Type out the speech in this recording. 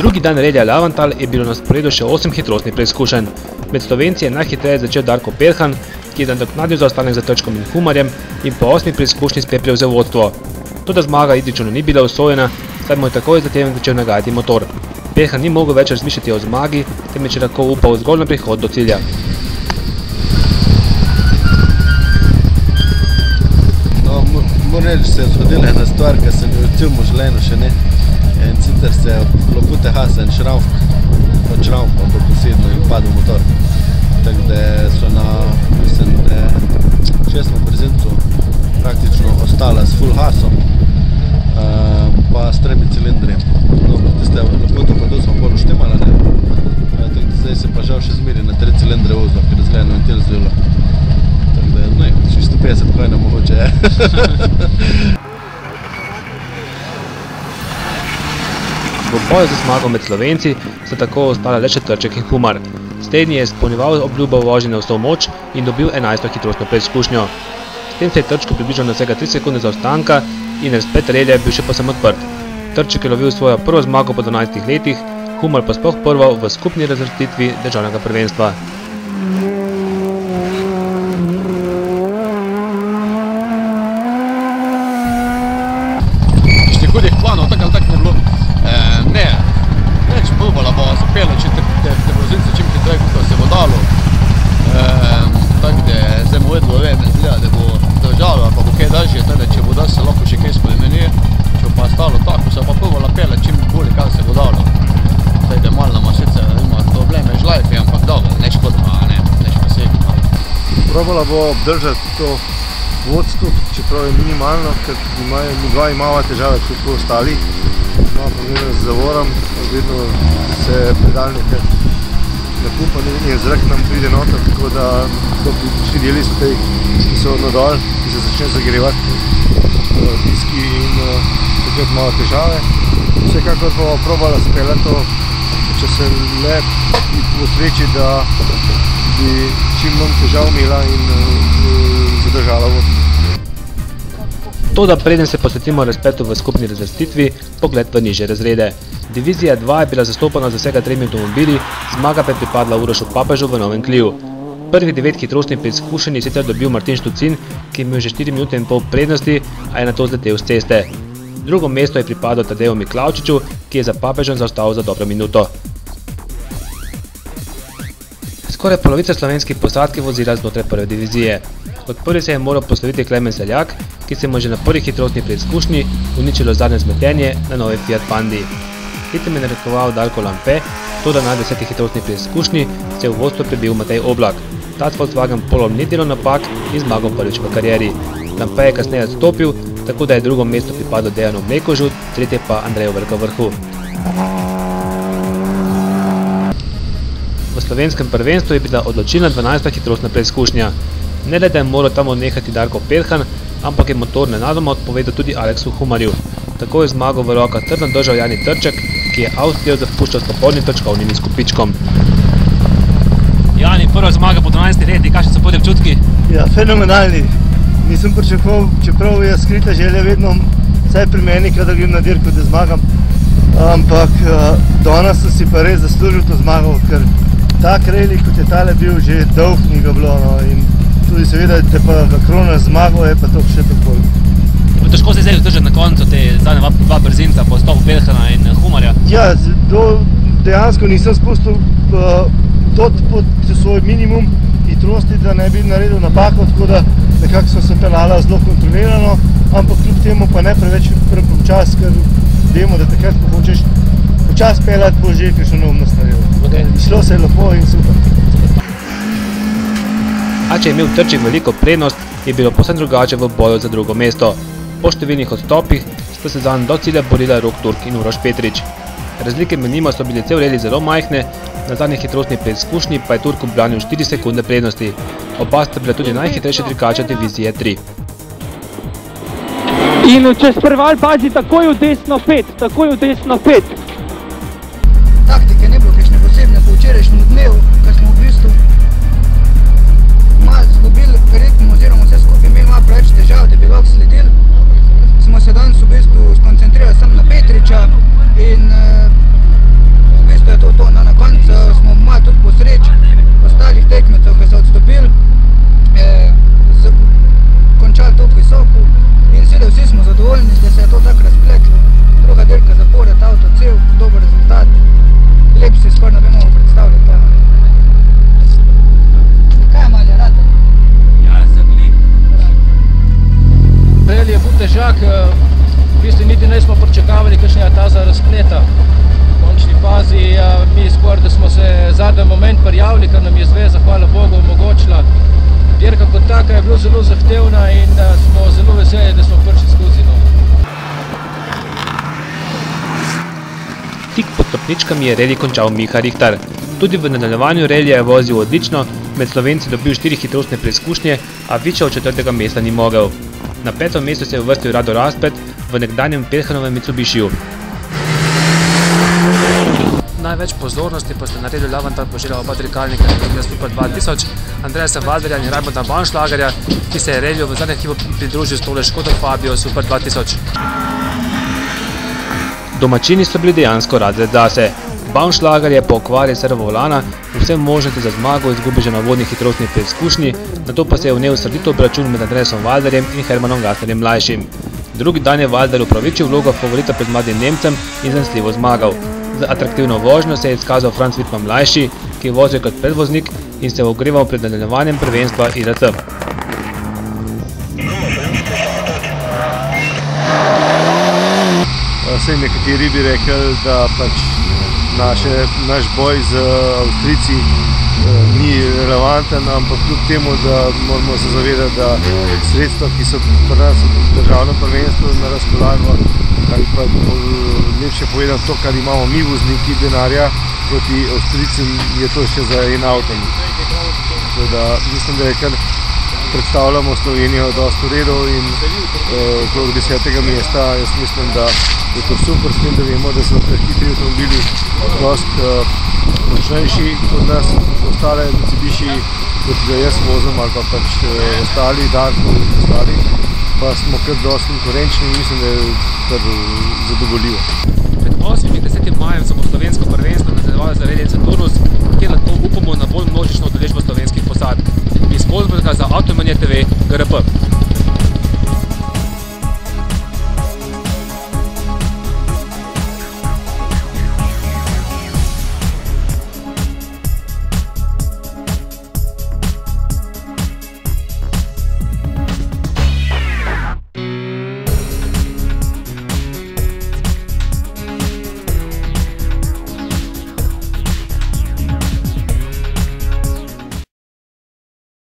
Drugi dan relija Lavantal je bilo na sporedu še 8 hitrostnih preizkušenj. Med Slovenci je najhitreje začel Darko Peljhan, ki je nadoknadil zaostanek za Trčkom in Humarjem in po 8 preizkušnji spet prevzel vodstvo. Toda zmaga Idrijčanu ni bila usojena, saj mu je takoj zatem začel nagajati motor. Peljhan ni mogel več razmišljati o zmagi, temveč je lahko upal zgolj na prihod do cilja. Moram reči, se je zgodila ena stvar, ki sem jo v celem življenju še ne. In sicer se je od Lopute Hasa in Šrampom do posedno in padel motor. Tako da so na, mislim, da šestem brzincu praktično ostala s full Hasom, pa s 3 cilindri. No, tiste Loputo pa tu smo bolj uštimali, ne. Tako da zdaj se pa žal še zmeri na 3 cilindre vozil, ker je zgledno ventil zvilo. Tako da, no, 650 kojna mogoče je. V boju za zmago med Slovenci sta tako ostala le še Trček in Humar. Slednji je izpolnjeval obljubo vožnje na vso moč in dobil 11. hitrostno preizkušnjo. S tem se je Trčku približal na vsega 3 sekunde zaostanka in razplet relija je bil še povsem odprt. Trček je lovil svojo prvo zmago po 12 letih, Humar pa sploh prvo v skupni razvrstitvi državnega prvenstva. Hudih planov, tako ali tako ne bilo. Ne, več probala bo zapela, če te brzince čim hitreje, kako se bo dalo. Tako da zdaj mu vedlo vem, izgleda, da bo držalo, pa bo kaj dažje, teda če bo da se lahko še kaj spremeni, če pa stalo tako, se pa probala pela čim bolje, kaj se bo dalo. Zdaj da malo nama sicer ima probleme žlajfi, ampak dobro, ne škodno, ne posebno. Probala bo obdržati to vodstvo, čeprav je minimalno, ker midva imava težave kot ostali. No, pomembno z zavorom, vedno se predalnike nakupa in zrak nam pride noter, tako da vsi deli so tej, ki so nadol, ki se začne zagrevati diski in takrat malo težave. Vsekakor pa probala speljati to, če se le posreči, da bi čim manj težav imela in zadržala vodstvo. Toda preden se posvetimo razpletu v skupni razvrstitvi, pogled v nižje razrede. Divizija 2 je bila zastopana z vsega 3 avtomobili, zmaga pa je pripadla Urošu Papežu v Novem Cliu. Prvih 9 hitrostnih preizkušenj je sicer dobil Martin Štucin, ki je imel že 4 minute in pol prednosti, a je nato zletel z ceste. Drugo mesto je pripadlo Tadeju Miklavčiču, ki je za Papežem zaostal za dobro minuto. Skoraj polovica slovenskih posadk je vozila znotraj prve divizije. Kot prvi se je moral posloviti Klemen Seljak, ki se mu že na prvih hitrostnih preizkušnji uničilo zadnje zmetenje na novi Fiat Pandi. Hitem je narekoval Darko Lampe, toda na 10 hitrostnih preizkušnji se je v vodstvo prebil Matej Oblak. Ta s Volkswagen Polom ni delal napak in zmagal prvič v karieri. Lampe je kasneje odstopil, tako da je drugo mesto pripadlo Dejanu Mlekožu, tretje pa Andreju Velkovrhu. V slovenskem prvenstvu je bila odločilna 12. hitrostna preizkušnja. Ne le, da je moral tam odnehati Darko Peljhan, ampak je motor nenadoma odpovedal tudi Aleksu Humarju. Tako je zmago v rokah trdno držal Jani Trček, ki je Avstrijo zapuščal s popolnim točkovnim izkupičkom. Jani, prva zmaga po 12 letih, kakšni so prvi občutki? Ja, fenomenalni. Nisem pričakoval, čeprav je skrita želja vedno, vsaj pri meni, kadar grem na dirko, da zmagam. Ampak danes sem si pa res zaslužil to zmago, ker tak reli, kot je tale bil, že dolg ni ga bilo. In tudi seveda, te pa krona zmago, je pa to še tako bolj. Težko se zdaj vzdržati na koncu te zadnje dva brzinca po stopu Peljhana in Humarja? Ja, dejansko nisem spustil pod svoj minimum hitrosti, da ne bi naredil napako, tako da nekako so se peljala zelo kontrolirano, ampak kljub temu pa ne preveč počas, ker vemo, da takrat, ko hočeš počas peljati, bo že kakšno neumnost naredil. Šlo se je lepo in super. A če je imel Trček veliko prednost, je bilo povsem drugače v boju za drugo mesto. Po številnih odstopih sta se zanj do cilja borila Rok Turk in Uroš Petrič. Razlike med njima so bile cel reli zelo majhne, na zadnji hitrostni preizkušnji pa je Turk ubranil 4 sekunde prednosti. Oba sta bila tudi najhitrejša dirkača divizije 3. In čez preval pazi takoj v desno 5, takoj v desno 5. Taktike ne bilo kakšne posebne po včerajšnjem dnevu, ker smo v bistvu malo zgubili ritem oziroma vse skupaj imeli malo preveč težav, da bi lahko sledili. Smo se danes v bistvu skoncentrirali samo na Petriča in v bistvu niti nismo pričakavali kakšnega taza razpleta. V končni fazi mi skoraj, da smo se zadnji moment prijavili, ker nam je zveza, hvala Bogu, omogočila. Dirka kot taka je bila zelo zahtevna in smo zelo veseli, da smo prišli skozi. Tik pod stopničkami je reli končal Miha Rihtar. Tudi v nadaljevanju relija je vozil odlično, med Slovenci dobil 4 hitrostne preizkušnje, a više od 4. mesta ni mogel. Na 5. mestu se je uvrstil Rado Raspet v nekdanjem Pelhanovem Mitsubishiju. Največ pozornosti pa sta naredili Lavantar požela oba dirkalnika relija Super 2000, Andreasa Valderja in Raimonda Baumschlagerja, ki se je reliju v zadnjem hipu pridružil s tole Škodo Fabio Super 2000. Domačini so bili dejansko razred zase. Baumschlager je po okvari servovolana vse možnosti za zmago izgubil že na vodni hitrostni preizkušnji, nato pa se je vnel srdito obračun med Andreasom Valderjem in Hermanom Gassnerjem mlajšim. Drugi dan je Valder upravičil vlogo favorita pred mladim Nemcem in zanesljivo zmagal. Z atraktivno vožnjo se je izkazal Franz Wittmann mlajši, ki je vozil kot predvoznik in se ogreval pred nadaljevanjem prvenstva IRC. Saj nekateri bi rekli, da pač naš boj z Avstrijci ni relevanten, ampak kljub temu, da moramo se zavedati, da sredstva, ki so pri nas v državnem prvenstvu na razpolago, ali pa lepše povedano to, kar imamo mi vozniki denarja proti Avstrijcem, je to še za en avto. Mislim, da je kar predstavljamo Slovenijo dosti v redu in okrog 10. mesta. Jaz mislim, da je to super, s tem, da vemo, da so hitri avtomobili dosti močnejši od nas, ostale Mitsubishi, kot ga jaz vozim, ali pa pač ostali, Darko in ostali, pa smo kar dosti konkurenčni in mislim, da je kar zadovoljivo. Pred 8. in 10. majem se bo slovensko prvenstvo nadaljevalo za relij Saturnus, kjer lahko upamo na bolj množično udeležbo slovenskih posadk. Iz Wolfsburga za Avtomanija TV, GRP.